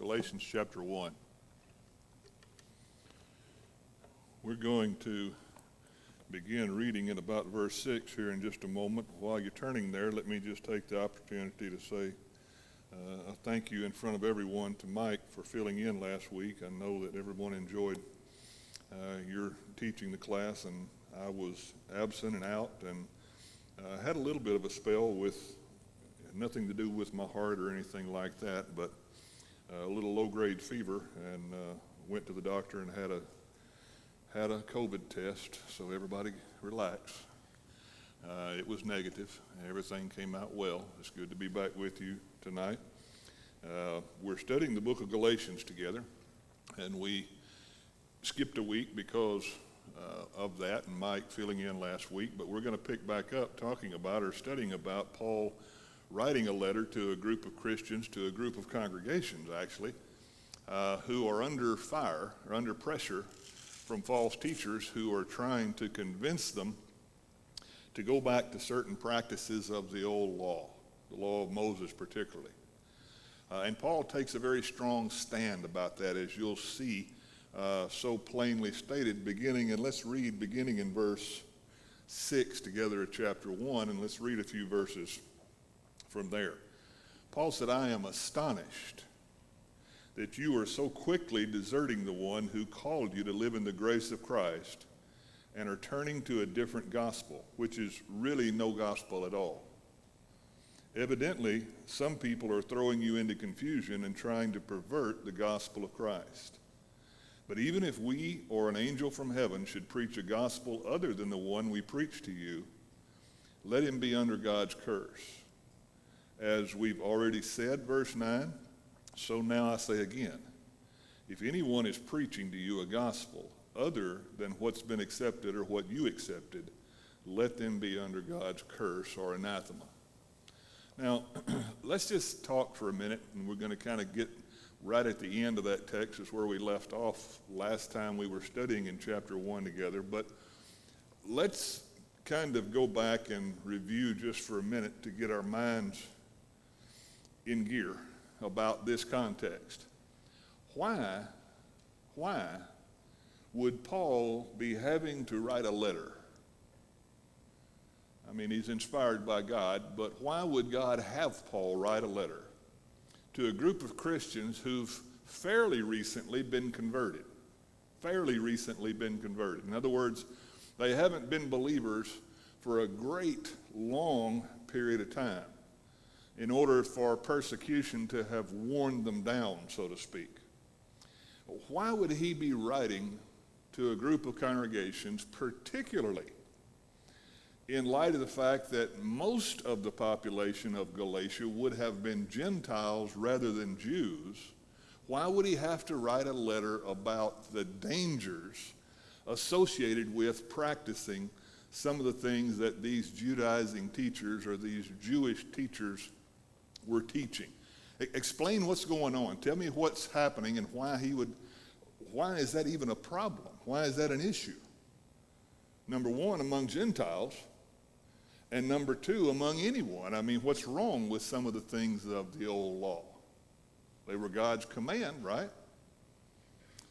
Galatians chapter 1. We're going to begin reading in about verse 6 here in just a moment. While you're turning there, let me just take the opportunity to say a thank you in front of everyone to Mike for filling in last week. I know that everyone enjoyed your teaching the class, and I was absent and out, and had a little bit of a spell with nothing to do with my heart or anything like that, but a little low-grade fever, and went to the doctor and had a COVID test, so everybody relax. It was negative. Everything came out well. It's good to be back with you tonight. We're studying the book of Galatians together, and we skipped a week because of that and Mike filling in last week, but we're going to pick back up talking about or studying about Paul writing a letter to a group of Christians, to a group of congregations actually, who are under fire or under pressure from false teachers who are trying to convince them to go back to certain practices of the old law, the law of Moses particularly. And Paul takes a very strong stand about that, as you'll see so plainly stated let's read beginning in verse 6 together at chapter 1, and let's read a few verses from there. Paul said, "I am astonished that you are so quickly deserting the one who called you to live in the grace of Christ and are turning to a different gospel," which is really no gospel at all. "Evidently, some people are throwing you into confusion and trying to pervert the gospel of Christ. But even if we or an angel from heaven should preach a gospel other than the one we preach to you, let him be under God's curse. As we've already said," verse 9, "so now I say again, if anyone is preaching to you a gospel other than what's been accepted or what you accepted, let them be under God's curse or anathema." Now, let's just talk for a minute, and we're going to kind of get right at the end of that text is where we left off last time we were studying in chapter 1 together. But let's kind of go back and review just for a minute to get our minds in gear about this context. Why would Paul be having to write a letter? I mean, he's inspired by God, but why would God have Paul write a letter to a group of Christians who've fairly recently been converted? In other words, they haven't been believers for a great long period of time in order for persecution to have worn them down, so to speak. Why would he be writing to a group of congregations, particularly in light of the fact that most of the population of Galatia would have been Gentiles rather than Jews? Why would he have to write a letter about the dangers associated with practicing some of the things that these Judaizing teachers or these Jewish teachers were teaching? Explain what's going on. Tell me what's happening and why is that even a problem? Why is that an issue? Number one, among Gentiles, and number two, among anyone. I mean, what's wrong with some of the things of the old law? They were God's command, right?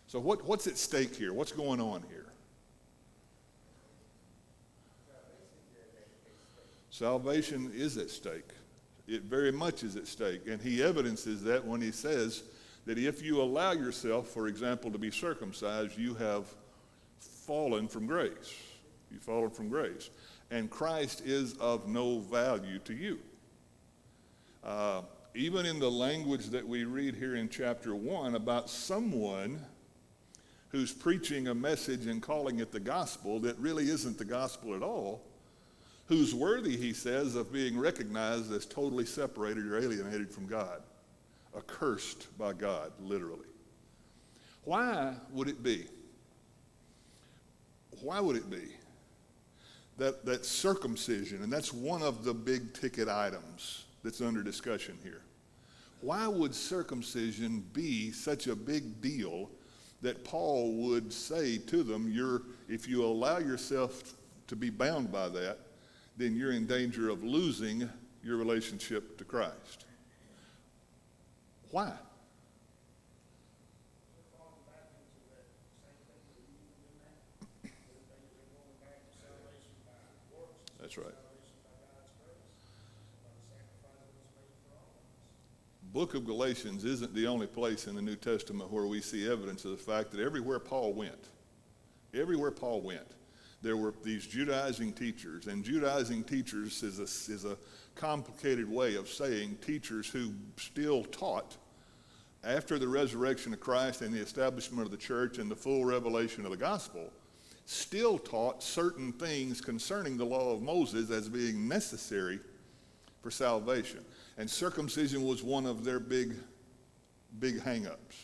So what's at stake here? What's going on here? Salvation is at stake. It very much is at stake. And he evidences that when he says that if you allow yourself, for example, to be circumcised, you have fallen from grace. You've fallen from grace. And Christ is of no value to you. Even in the language that we read here in chapter 1 about someone who's preaching a message and calling it the gospel that really isn't the gospel at all, who's worthy, he says, of being recognized as totally separated or alienated from God, accursed by God, literally. Why would it be? Why would it be that circumcision, and that's one of the big ticket items that's under discussion here, why would circumcision be such a big deal that Paul would say to them, if you allow yourself to be bound by that, then you're in danger of losing your relationship to Christ? Why? That's right. Book of Galatians isn't the only place in the New Testament where we see evidence of the fact that everywhere Paul went, there were these Judaizing teachers. And Judaizing teachers is a complicated way of saying teachers who still taught after the resurrection of Christ and the establishment of the church and the full revelation of the gospel, still taught certain things concerning the law of Moses as being necessary for salvation. And circumcision was one of their big hang-ups.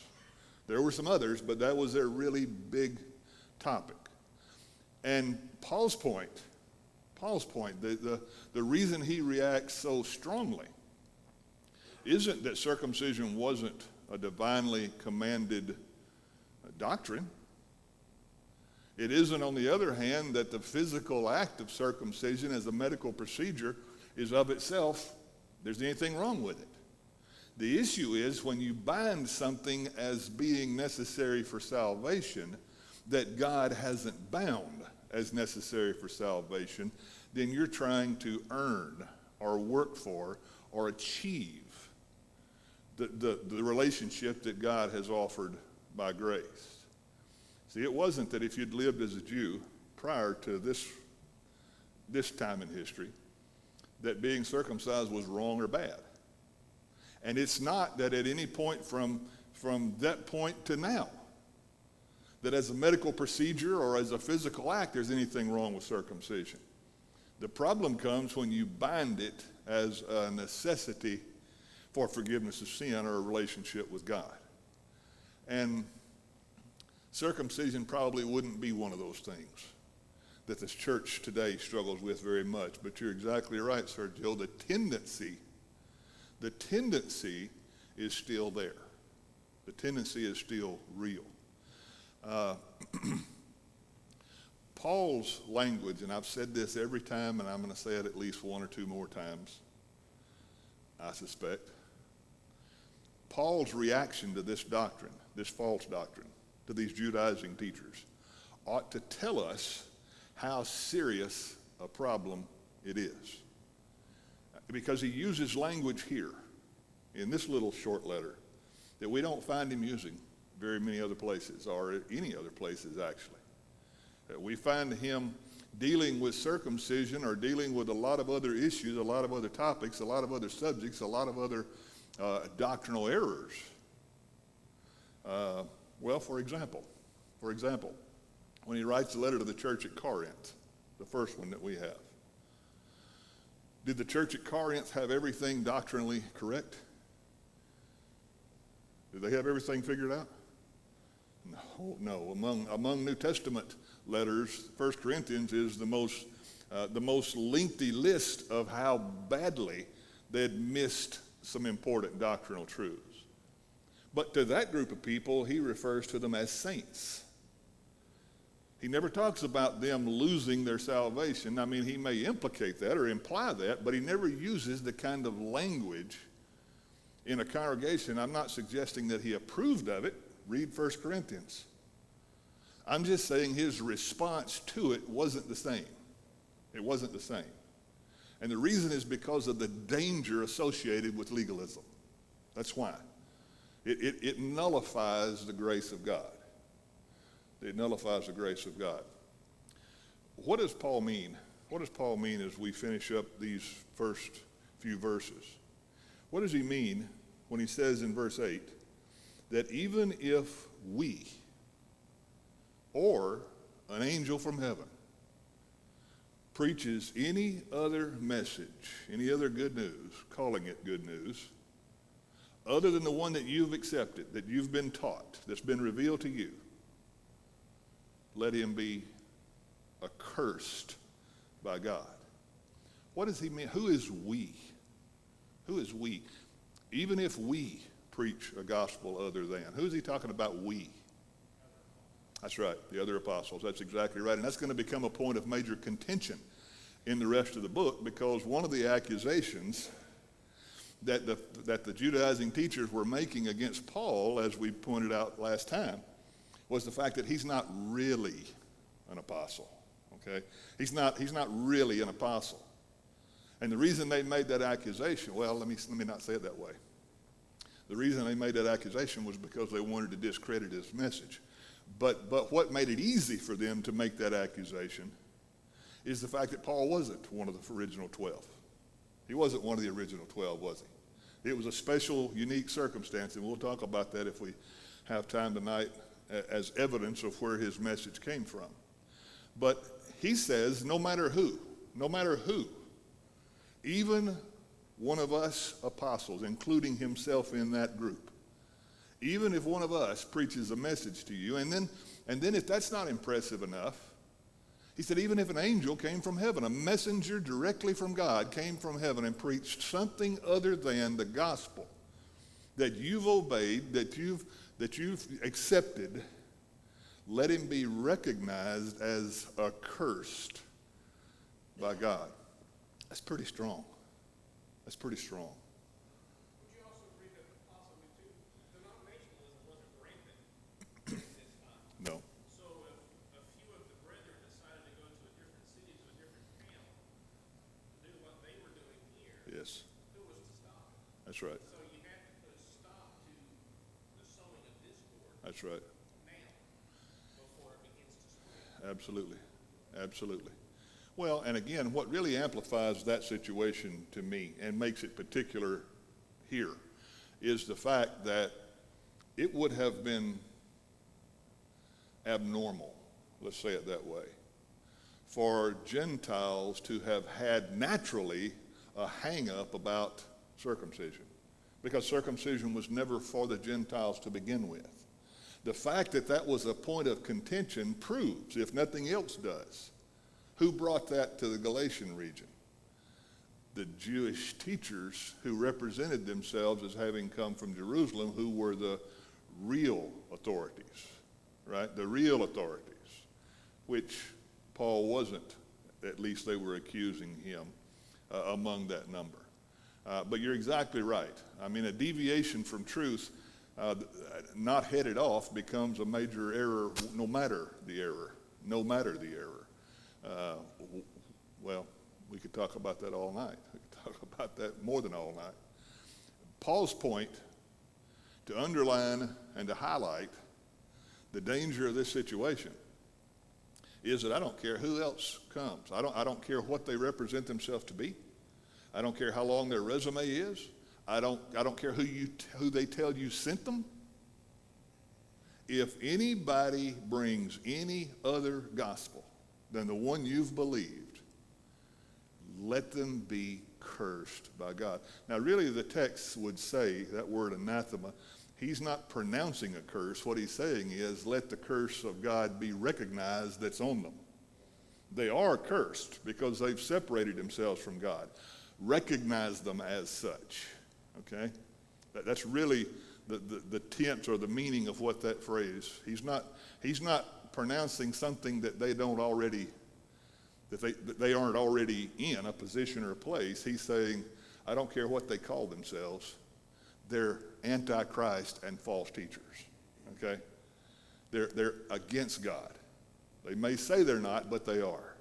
There were some others, but that was their really big topic. And Paul's point, the reason he reacts so strongly isn't that circumcision wasn't a divinely commanded doctrine. It isn't, on the other hand, that the physical act of circumcision as a medical procedure is of itself, there's anything wrong with it. The issue is when you bind something as being necessary for salvation that God hasn't bound as necessary for salvation, then you're trying to earn or work for or achieve the relationship that God has offered by grace. See, it wasn't that if you'd lived as a Jew prior to this time in history, that being circumcised was wrong or bad. And it's not that at any point from that point to now, that as a medical procedure or as a physical act, there's anything wrong with circumcision. The problem comes when you bind it as a necessity for forgiveness of sin or a relationship with God. And circumcision probably wouldn't be one of those things that this church today struggles with very much. But you're exactly right, Sergio. The tendency is still there. The tendency is still real. Paul's language, and I've said this every time, and I'm going to say it at least one or two more times, I suspect. Paul's reaction to this doctrine, this false doctrine, to these Judaizing teachers, ought to tell us how serious a problem it is. Because he uses language here, in this little short letter, that we don't find him using very many other places, or any other places actually. We find him dealing with circumcision or dealing with a lot of other issues, a lot of other topics, a lot of other subjects, a lot of other doctrinal errors. Well, for example, when he writes the letter to the church at Corinth, the first one that we have, did the church at Corinth have everything doctrinally correct? Did they have everything figured out? No. Among New Testament letters, 1 Corinthians is the most lengthy list of how badly they'd missed some important doctrinal truths. But to that group of people, he refers to them as saints. He never talks about them losing their salvation. I mean, he may implicate that or imply that, but he never uses the kind of language in a congregation. I'm not suggesting that he approved of it. Read 1 Corinthians. I'm just saying his response to it wasn't the same. It wasn't the same. And the reason is because of the danger associated with legalism. That's why. It nullifies the grace of God. It nullifies the grace of God. What does Paul mean? What does Paul mean as we finish up these first few verses? What does he mean when he says in verse 8 that even if we or an angel from heaven preaches any other message, any other good news, calling it good news, other than the one that you've accepted, that you've been taught, that's been revealed to you, let him be accursed by God. What does he mean? Who is we? Who is we? Even if we preach a gospel other than. Who's he talking about, we? That's right, the other apostles. That's exactly right. And that's going to become a point of major contention in the rest of the book, because one of the accusations that the Judaizing teachers were making against Paul, as we pointed out last time, was the fact that he's not really an apostle. Okay? He's not really an apostle. And the reason they made that accusation, well, let me not say it that way. The reason they made that accusation was because they wanted to discredit his message. But what made it easy for them to make that accusation is the fact that Paul wasn't one of the original 12. He wasn't one of the original 12, was he? It was a special, unique circumstance, and we'll talk about that if we have time tonight as evidence of where his message came from. But he says, no matter who, even one of us apostles, including himself in that group, even if one of us preaches a message to you, and then if that's not impressive enough, he said, even if an angel came from heaven, a messenger directly from God came from heaven and preached something other than the gospel that you've obeyed, that you've accepted, let him be recognized as accursed by God. That's pretty strong. That's pretty strong. Would you also agree that possibly too, denominationalism wasn't rampant at this time? No. So if a few of the brethren decided to go to a different city, to a different town, to do what they were doing here, Yes. who was to stop it? That's right. So you have to put a stop to the sowing of discord That's right. now before it begins to spread. Absolutely. Absolutely. Well, and again, what really amplifies that situation to me and makes it particular here is the fact that it would have been abnormal, let's say it that way, for Gentiles to have had naturally a hang-up about circumcision, because circumcision was never for the Gentiles to begin with. The fact that that was a point of contention proves, if nothing else does, who brought that to the Galatian region? The Jewish teachers who represented themselves as having come from Jerusalem, who were the real authorities, right? The real authorities, which Paul wasn't. At least they were accusing him among that number. But you're exactly right. I mean, a deviation from truth, not headed off, becomes a major error, no matter the error. Well, we could talk about that all night. We could talk about that more than all night. Paul's point, to underline and to highlight the danger of this situation, is that I don't care who else comes. I don't care what they represent themselves to be. I don't care how long their resume is. I don't care who they tell you sent them. If anybody brings any other gospel than the one you've believed, let them be cursed by God. Now, really, the text would say, that word anathema, he's not pronouncing a curse. What he's saying is, let the curse of God be recognized that's on them. They are cursed because they've separated themselves from God. Recognize them as such, okay? That's really the tense or the meaning of what that phrase. He's not pronouncing something that they don't already, that they aren't already in a position or a place. He's saying, I don't care what they call themselves, they're antichrist and false teachers. Okay? They're against God. They may say they're not, but they are.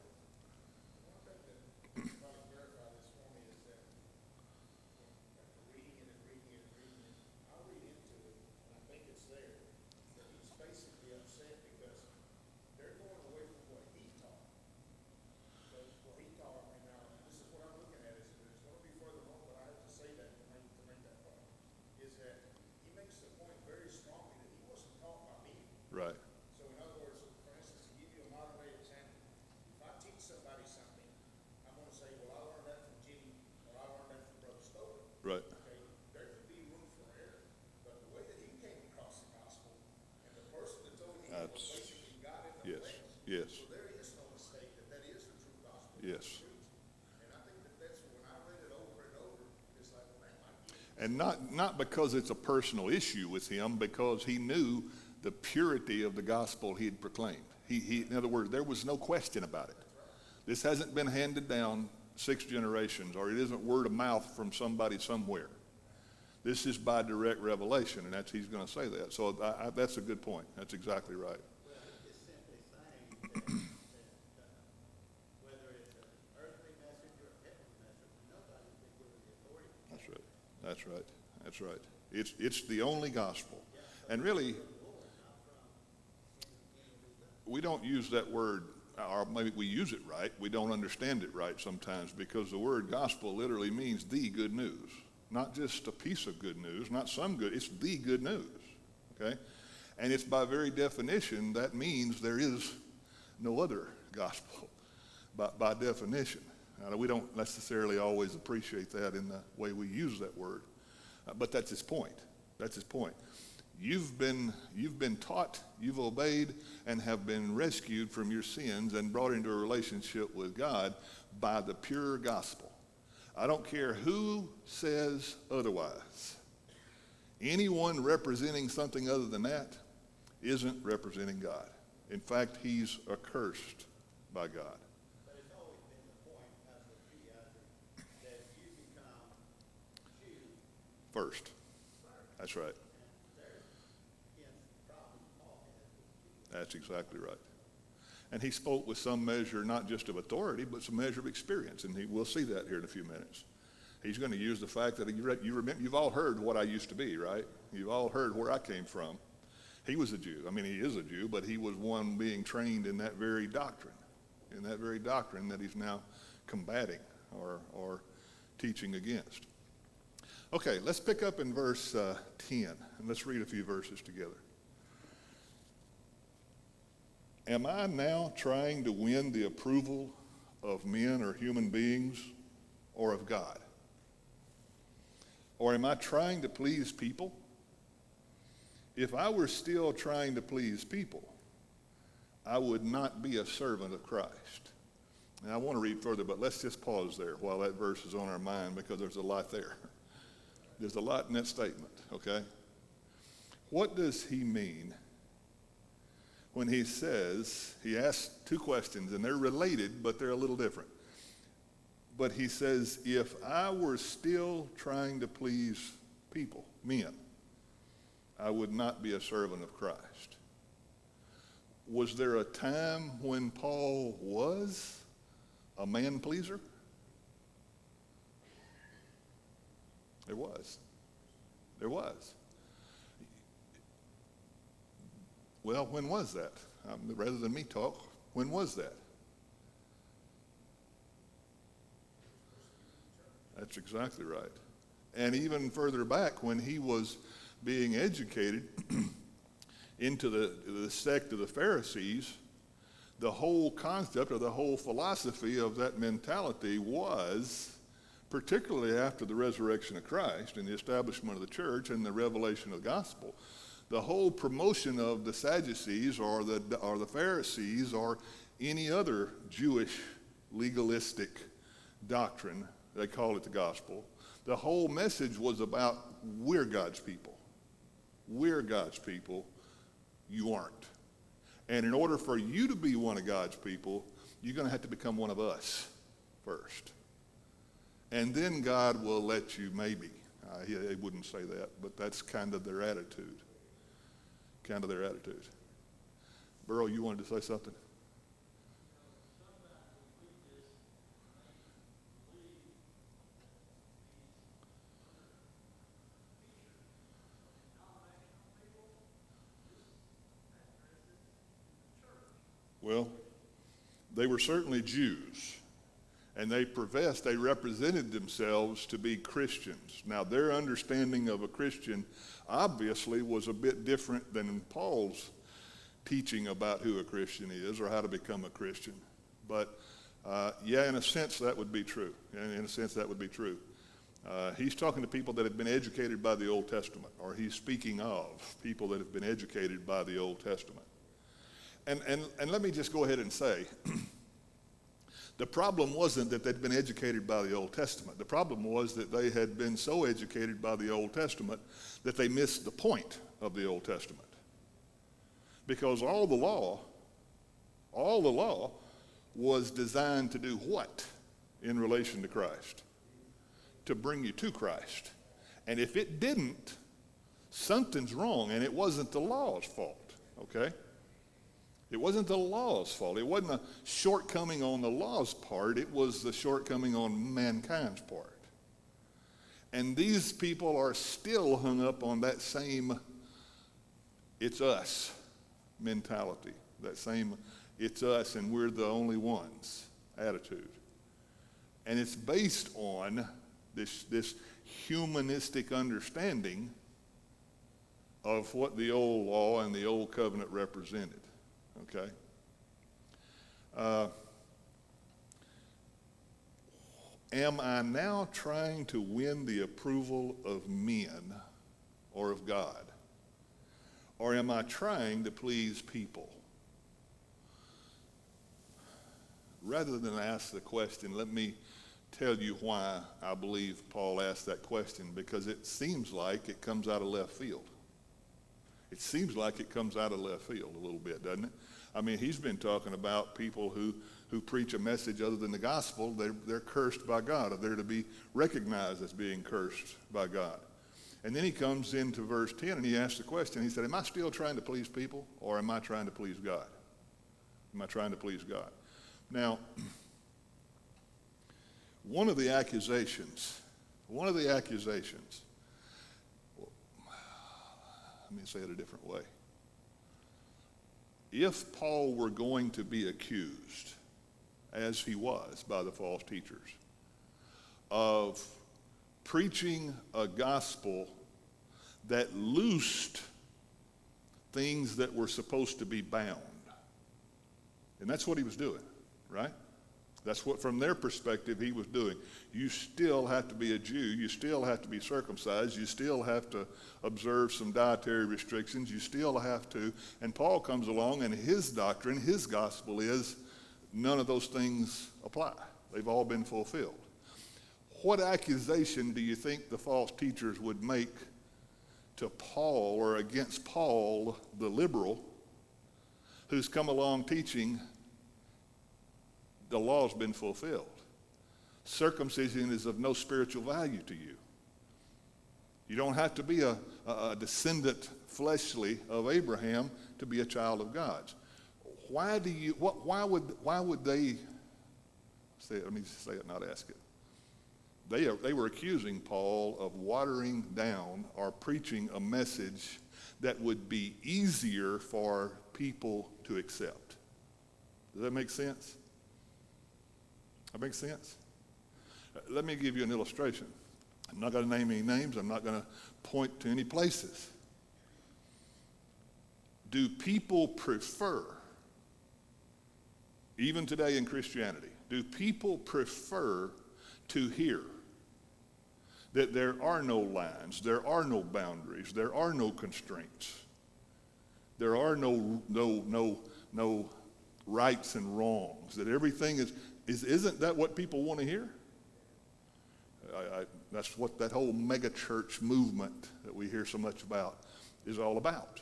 Right. So in other words, for instance, to give you a modern day example, if I teach somebody something, I'm going to say, well, I learned that from Jimmy, or I learned that from Brother Stover. Right. Okay, there could be room for error, but the way that he came across the gospel, and the person that told him was basically God in the flesh. Yes. So there is no mistake that is the true gospel. Yes. And I think that's when I read it over and over, it's like, man, I get it. And not because it's a personal issue with him, because he knew the purity of the gospel he had proclaimed. In other words, there was no question about it. This hasn't been handed down 6 generations, or it isn't word of mouth from somebody somewhere. This is by direct revelation, and he's going to say that. So that's a good point. That's exactly right. Well, he's just simply saying that That's right. That's right. It's the only gospel. And really, we don't use that word, or maybe we use it right. We don't understand it right sometimes, because the word gospel literally means the good news. Not just a piece of good news, not some good, it's the good news, okay? And it's by very definition, that means there is no other gospel, by definition. Now, we don't necessarily always appreciate that in the way we use that word, but that's his point. That's his point. You've been taught, you've obeyed, and have been rescued from your sins and brought into a relationship with God by the pure gospel. I don't care who says otherwise. Anyone representing something other than that isn't representing God. In fact, he's accursed by God. But it's always been the point as a Judaizer that you become Jew First. That's right. That's exactly right. And he spoke with some measure, not just of authority, but some measure of experience. And we'll see that here in a few minutes. He's going to use the fact that you've all heard what I used to be, right? You've all heard where I came from. He was a Jew. I mean, he is a Jew, but he was one being trained in that very doctrine that he's now combating or teaching against. Okay, let's pick up in verse 10, and let's read a few verses together. Am I now trying to win the approval of men or human beings or of God? Or am I trying to please people? If I were still trying to please people, I would not be a servant of Christ. Now, I want to read further, but let's just pause there while that verse is on our mind, because there's a lot there. There's a lot in that statement, okay? What does he mean when he says, he asks two questions, and they're related, but they're a little different. But he says, if I were still trying to please people, men, I would not be a servant of Christ. Was there a time when Paul was a man pleaser? There was. There was. Well, when was that? Rather than me talk, when was that? That's exactly right. And even further back, when he was being educated into the sect of the Pharisees, the whole concept or the whole philosophy of that mentality was, particularly after the resurrection of Christ and the establishment of the church and the revelation of the gospel, the whole promotion of the Sadducees or the Pharisees or any other Jewish legalistic doctrine, they call it the gospel, the whole message was about, we're God's people. We're God's people. You aren't. And in order for you to be one of God's people, you're going to have to become one of us first. And then God will let you maybe. He wouldn't say that, but that's kind of their attitude. Kind of their attitude. Burrow, you wanted to say something? Well, they were certainly Jews, and they represented themselves to be Christians. Now, their understanding of a Christian obviously was a bit different than Paul's teaching about who a Christian is or how to become a Christian. But, yeah, in a sense, that would be true. He's talking to people that have been educated by the Old Testament, or he's speaking of people that have been educated by the Old Testament. And let me just go ahead and say, the problem wasn't that they'd been educated by the Old Testament. The problem was that they had been so educated by the Old Testament that they missed the point of the Old Testament. Because all the law was designed to do what in relation to Christ? To bring you to Christ. And if it didn't, something's wrong, and it wasn't the law's fault, okay? It wasn't the law's fault. It wasn't a shortcoming on the law's part. It was the shortcoming on mankind's part. And these people are still hung up on that same it's us mentality, that same it's us and we're the only ones attitude. And it's based on this humanistic understanding of what the old law and the old covenant represented, okay? Am I now trying to win the approval of men or of God? Or am I trying to please people? Rather than ask the question, let me tell you why I believe Paul asked that question, because it seems like it comes out of left field. It seems like it comes out of left field a little bit, doesn't it? I mean, he's been talking about people who preach a message other than the gospel. They're cursed by God, or they're to be recognized as being cursed by God. And then he comes into verse 10 and he asks the question. He said, am I still trying to please people, or am I trying to please God? Am I trying to please God? Now, one of the accusations, let me say it a different way. If Paul were going to be accused, as he was by the false teachers, of preaching a gospel that loosed things that were supposed to be bound, and that's what he was doing, right? That's what, from their perspective, he was doing. You still have to be a Jew. You still have to be circumcised. You still have to observe some dietary restrictions. You still have to. And Paul comes along, and his doctrine, his gospel is none of those things apply. They've all been fulfilled. What accusation do you think the false teachers would make to Paul, or against Paul, the liberal, who's come along teaching the law's been fulfilled? Circumcision is of no spiritual value to you. You don't have to be a descendant fleshly of Abraham to be a child of God's. Why would they say it? Let me say it, not ask it. They were accusing Paul of watering down or preaching a message that would be easier for people to accept. Does that make sense? That makes sense? Let me give you an illustration. I'm not going to name any names. I'm not going to point to any places. Do people prefer, even today in Christianity, do people prefer to hear that there are no lines, there are no boundaries, there are no constraints, there are no rights and wrongs, that everything isn't that what people want to hear? That's what that whole mega church movement that we hear so much about is all about.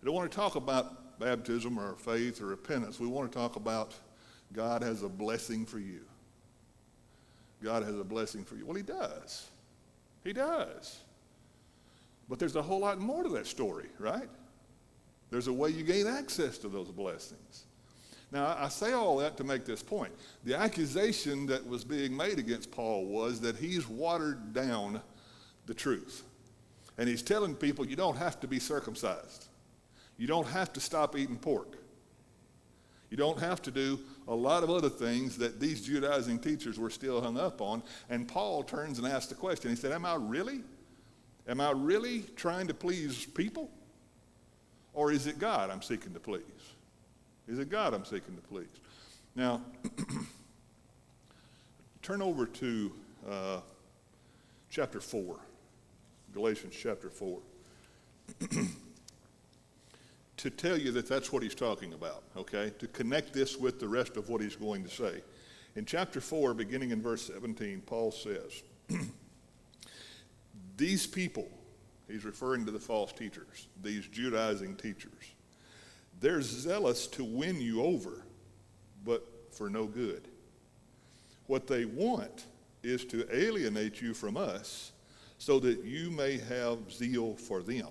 We don't want to talk about baptism or faith or repentance. We want to talk about God has a blessing for you. God has a blessing for you. Well, he does. He does. But there's a whole lot more to that story, right? There's a way you gain access to those blessings. Now, I say all that to make this point. The accusation that was being made against Paul was that he's watered down the truth. And he's telling people you don't have to be circumcised. You don't have to stop eating pork. You don't have to do a lot of other things that these Judaizing teachers were still hung up on. And Paul turns and asks the question. He said, am I really trying to please people? Or is it God I'm seeking to please? Is it God I'm seeking to please? Now, turn over to chapter 4, Galatians chapter 4, to tell you that that's what he's talking about, okay? To connect this with the rest of what he's going to say. In chapter 4, beginning in verse 17, Paul says, these people, he's referring to the false teachers, these Judaizing teachers, they're zealous to win you over, but for no good. What they want is to alienate you from us so that you may have zeal for them.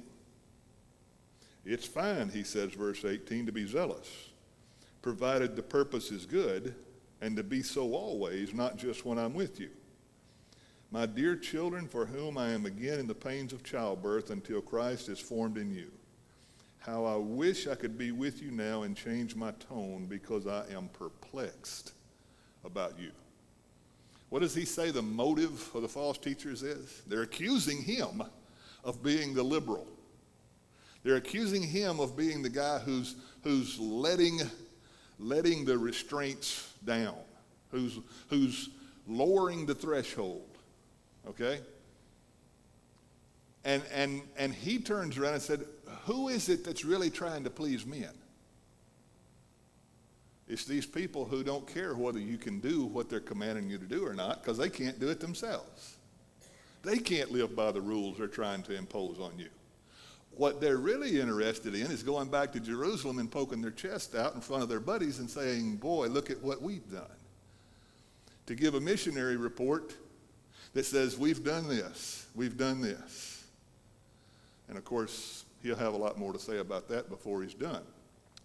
It's fine, he says, verse 18, to be zealous, provided the purpose is good, and to be so always, not just when I'm with you. My dear children, for whom I am again in the pains of childbirth until Christ is formed in you. How I wish I could be with you now and change my tone, because I am perplexed about you. What does he say the motive of the false teachers is? They're accusing him of being the liberal. They're accusing him of being the guy who's letting the restraints down, who's lowering the threshold. Okay? And he turns around and said, who is it that's really trying to please men? It's these people who don't care whether you can do what they're commanding you to do or not, because they can't do it themselves. They can't live by the rules they're trying to impose on you. What they're really interested in is going back to Jerusalem and poking their chest out in front of their buddies and saying, boy, look at what we've done. To give a missionary report that says, we've done this, we've done this. And of course, he'll have a lot more to say about that before he's done.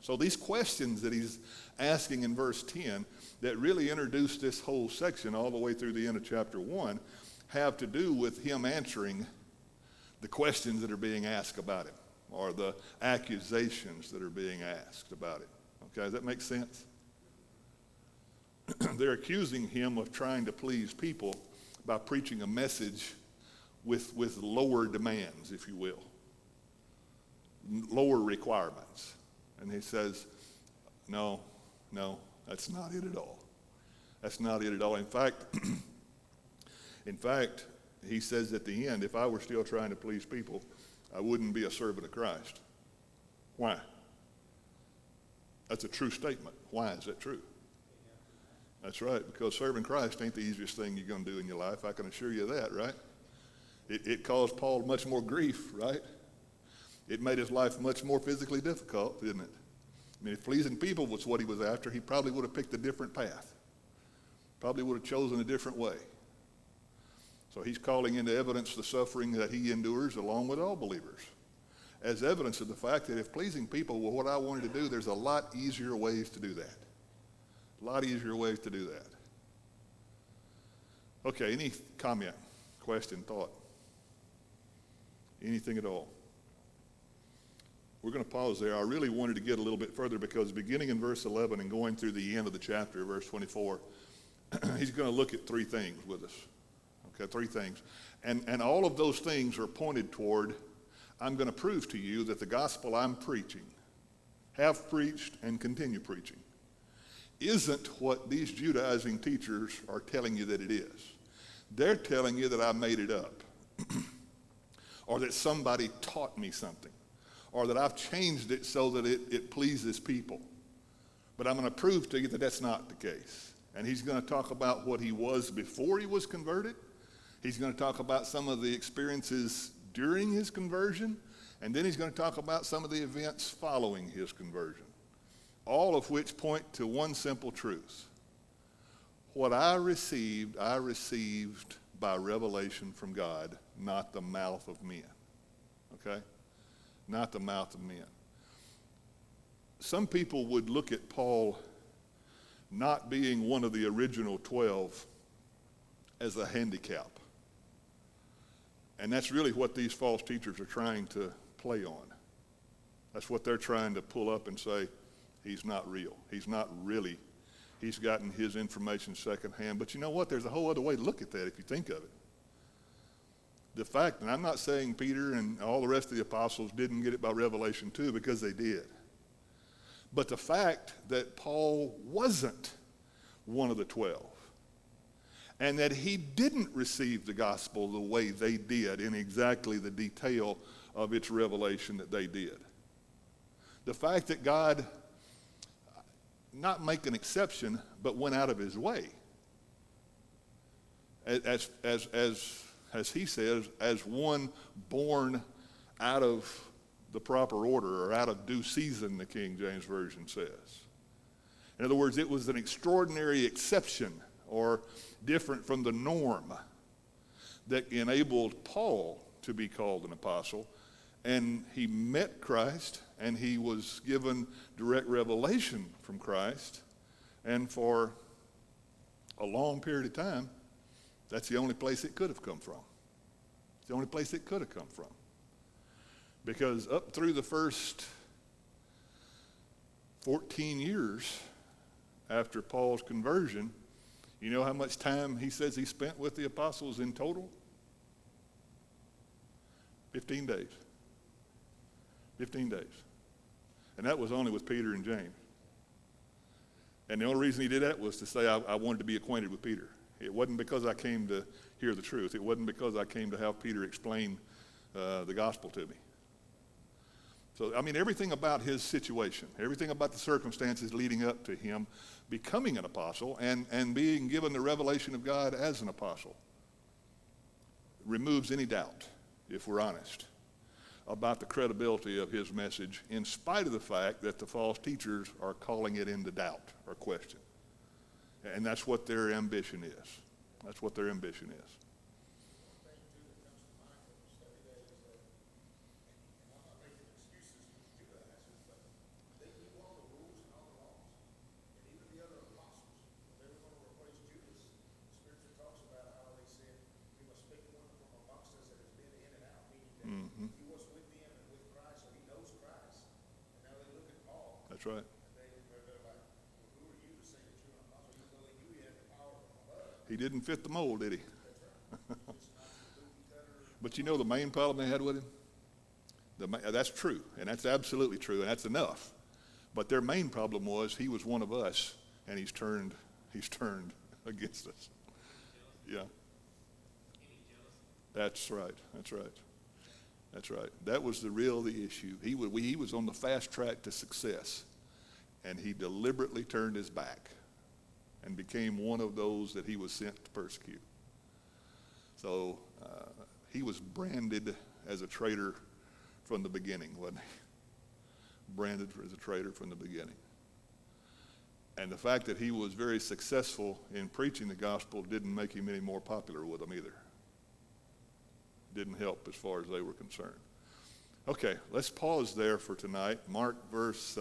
So these questions that he's asking in verse 10 that really introduce this whole section all the way through the end of chapter 1 have to do with him answering the questions that are being asked about him, or the accusations that are being asked about him. Okay, does that make sense? They're accusing him of trying to please people by preaching a message with lower demands, if you will, lower requirements. And he says, no, that's not it at all. That's not it at all. In fact, he says at the end, if I were still trying to please people, I wouldn't be a servant of Christ. Why? That's a true statement. Why is that true? That's right, because serving Christ ain't the easiest thing you're going to do in your life. I can assure you that, right? It caused Paul much more grief, right? It made his life much more physically difficult, didn't it? I mean, if pleasing people was what he was after, he probably would have picked a different path. Probably would have chosen a different way. So he's calling into evidence the suffering that he endures along with all believers, as evidence of the fact that if pleasing people were what I wanted to do, there's a lot easier ways to do that. A lot easier ways to do that. Okay, any comment, question, thought? Anything at all? We're going to pause there. I really wanted to get a little bit further because beginning in verse 11 and going through the end of the chapter, verse 24, he's going to look at three things with us. Okay, three things. And all of those things are pointed toward, I'm going to prove to you that the gospel I'm preaching, have preached and continue preaching, isn't what these Judaizing teachers are telling you that it is. They're telling you that I made it up, or that somebody taught me something, or that I've changed it so that it pleases people. But I'm going to prove to you that that's not the case. And he's going to talk about what he was before he was converted. He's going to talk about some of the experiences during his conversion, and then he's going to talk about some of the events following his conversion, all of which point to one simple truth. What I received by revelation from God, not the mouth of men. Okay? Not the mouth of men. Some people would look at Paul not being one of the original 12 as a handicap. And that's really what these false teachers are trying to play on. That's what they're trying to pull up and say, he's not real. He's not really. He's gotten his information secondhand. But you know what? There's a whole other way to look at that if you think of it. The fact, and I'm not saying Peter and all the rest of the apostles didn't get it by revelation too, because they did. But the fact that Paul wasn't one of the 12, and that he didn't receive the gospel the way they did in exactly the detail of its revelation that they did. The fact that God, not make an exception, but went out of his way, as he says, as one born out of the proper order, or out of due season, the King James Version says. In other words, it was an extraordinary exception, or different from the norm, that enabled Paul to be called an apostle. And he met Christ, and he was given direct revelation from Christ. And for a long period of time, That's the only place it could have come from. It's the only place it could have come from. Because up through the first 14 years after Paul's conversion, you know how much time he says he spent with the apostles in total? 15 days. 15 days. And that was only with Peter and James. And the only reason he did that was to say, I wanted to be acquainted with Peter. It wasn't because I came to hear the truth. It wasn't because I came to have Peter explain the gospel to me. So, I mean, everything about his situation, everything about the circumstances leading up to him becoming an apostle and being given the revelation of God as an apostle removes any doubt, if we're honest, about the credibility of his message, in spite of the fact that the false teachers are calling it into doubt or question. And that's what their ambition is. That's what their ambition is. That's right. He didn't fit the mold, did he? But you know the main problem they had with him? That's true, and that's absolutely true, and that's enough. But their main problem was he was one of us, and he's turned against us. Yeah. That's right. That's right. That's right. That was the issue. He was on the fast track to success, and he deliberately turned his back and became one of those that he was sent to persecute. So he was branded as a traitor from the beginning, wasn't he? Branded as a traitor from the beginning. And the fact that he was very successful in preaching the gospel didn't make him any more popular with them either. Didn't help as far as they were concerned. Okay, let's pause there for tonight. Mark verse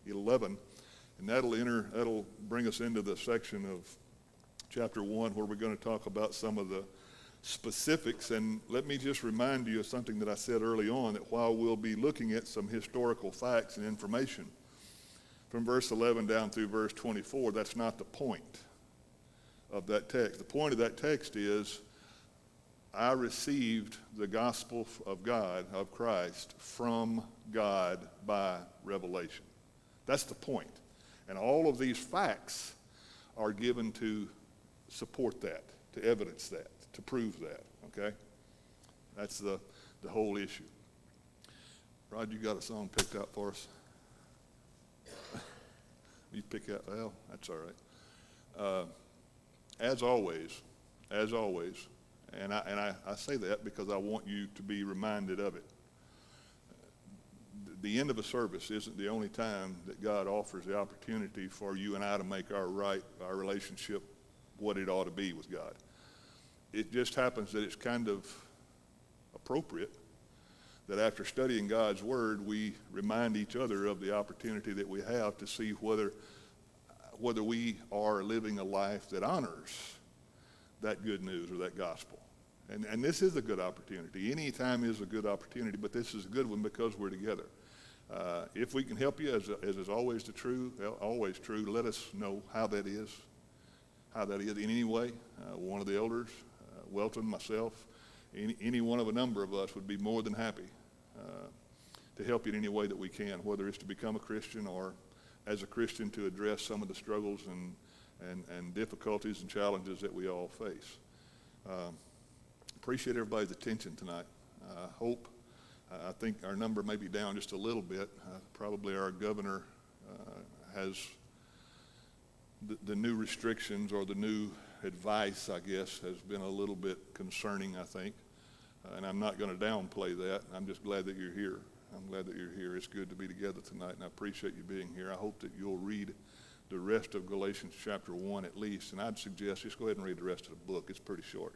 11, and that'll bring us into the section of chapter 1 where we're going to talk about some of the specifics. And let me just remind you of something that I said early on, that while we'll be looking at some historical facts and information from verse 11 down through verse 24, that's not the point of that text. The point of that text is, I received the gospel of God, of Christ, from God by revelation. That's the point. And all of these facts are given to support that, to evidence that, to prove that, okay? That's the whole issue. Rod, you got a song picked out for us? You pick out, well, that's all right. As always, and I say that because I want you to be reminded of it. The end of a service isn't the only time that God offers the opportunity for you and I to make our relationship what it ought to be with God. It just happens that it's kind of appropriate that after studying God's Word, we remind each other of the opportunity that we have to see whether we are living a life that honors that good news or that gospel. And this is a good opportunity. Any time is a good opportunity, but this is a good one because we're together. If we can help you, as is always true, let us know how that is in any way. One of the elders, Welton, myself, any one of a number of us would be more than happy to help you in any way that we can, whether it's to become a Christian or as a Christian to address some of the struggles and difficulties and challenges that we all face. Appreciate everybody's attention tonight. I think our number may be down just a little bit. Probably our governor has the new restrictions or the new advice, I guess, has been a little bit concerning, I think. And I'm not going to downplay that. I'm just glad that you're here. I'm glad that you're here. It's good to be together tonight, and I appreciate you being here. I hope that you'll read the rest of Galatians chapter 1 at least, and I'd suggest just go ahead and read the rest of the book. It's pretty short.